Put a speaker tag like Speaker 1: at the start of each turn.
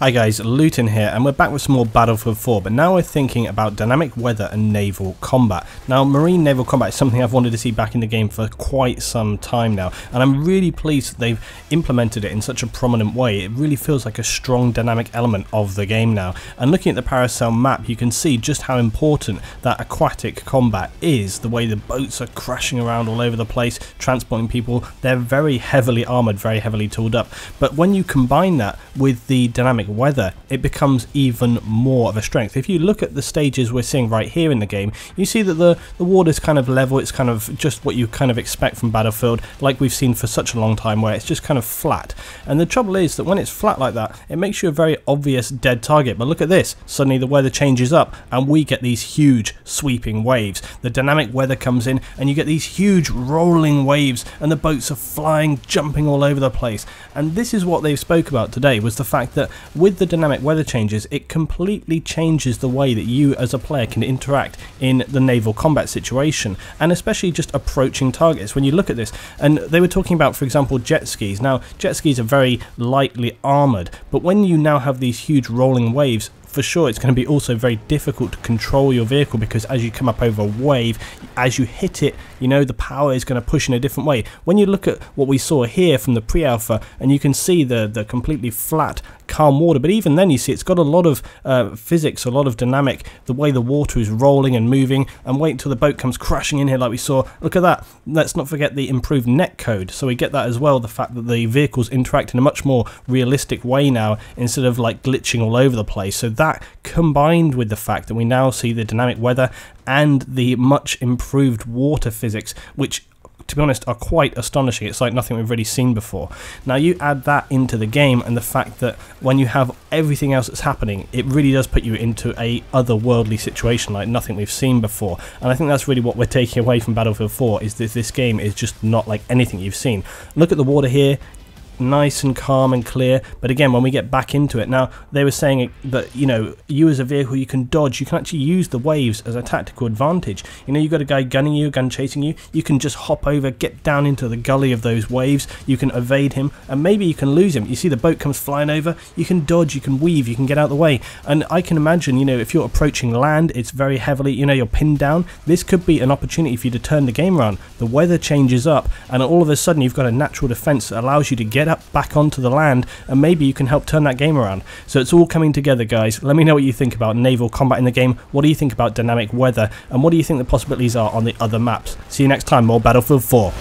Speaker 1: Hi guys, Luton here, and we're back with some more Battlefield 4, but now we're thinking about dynamic weather and naval combat. Now, marine naval combat is something I've wanted to see back in the game for quite some time now, and I'm really pleased that they've implemented it in such a prominent way. It really feels like a strong dynamic element of the game now, and looking at the Paracel map, you can see just how important that aquatic combat is. The way the boats are crashing around all over the place, transporting people. They're very heavily armoured, very heavily tooled up, but when you combine that with the dynamic weather, it becomes even more of a strength. If you look at the stages we're seeing right here in the game, you see that the water's kind of level. It's kind of just what you kind of expect from Battlefield, like we've seen for such a long time, where it's just kind of flat. And the trouble is that when it's flat like that, it makes you a very obvious dead target. But look at this, suddenly the weather changes up and we get these huge sweeping waves. The dynamic weather comes in and you get these huge rolling waves, and the boats are flying, jumping all over the place. And this is what they spoke about today, was the fact that with the dynamic weather changes, it completely changes the way that you as a player can interact in the naval combat situation, and especially just approaching targets. When you look at this, and they were talking about, for example, jet skis. Now, jet skis are very lightly armoured, but when you now have these huge rolling waves, for sure it's going to be also very difficult to control your vehicle, because as you come up over a wave, as you hit it, you know, the power is going to push in a different way. When you look at what we saw here from the pre-alpha, and you can see the completely flat, calm water, but even then you see it's got a lot of physics, a lot of dynamic, the way the water is rolling and moving, and wait until the boat comes crashing in here like we saw. Look at that. Let's not forget the improved netcode, so we get that as well, the fact that the vehicles interact in a much more realistic way now, instead of like glitching all over the place. So that, combined with the fact that we now see the dynamic weather and the much improved water physics, which to be honest are quite astonishing. It's like nothing we've really seen before. Now you add that into the game, and the fact that when you have everything else that's happening, it really does put you into a otherworldly situation like nothing we've seen before. And I think that's really what we're taking away from Battlefield 4, is that this game is just not like anything you've seen. Look at the water here, nice and calm and clear. But again, when we get back into it, now they were saying that, you know, you as a vehicle, you can dodge, you can actually use the waves as a tactical advantage. You know, you've got a guy gunning you, a gun chasing you, you can just hop over, get down into the gully of those waves, you can evade him, and maybe you can lose him. You see the boat comes flying over, you can dodge, you can weave, you can get out of the way. And I can imagine, you know, if you're approaching land, it's very heavily, you know, you're pinned down, this could be an opportunity for you to turn the game around. The weather changes up, and all of a sudden you've got a natural defense that allows you to get up back onto the land, and maybe you can help turn that game around. So it's all coming together, guys. Let me know what you think about naval combat in the game. What do you think about dynamic weather, and what do you think the possibilities are on the other maps? See you next time, more Battlefield 4.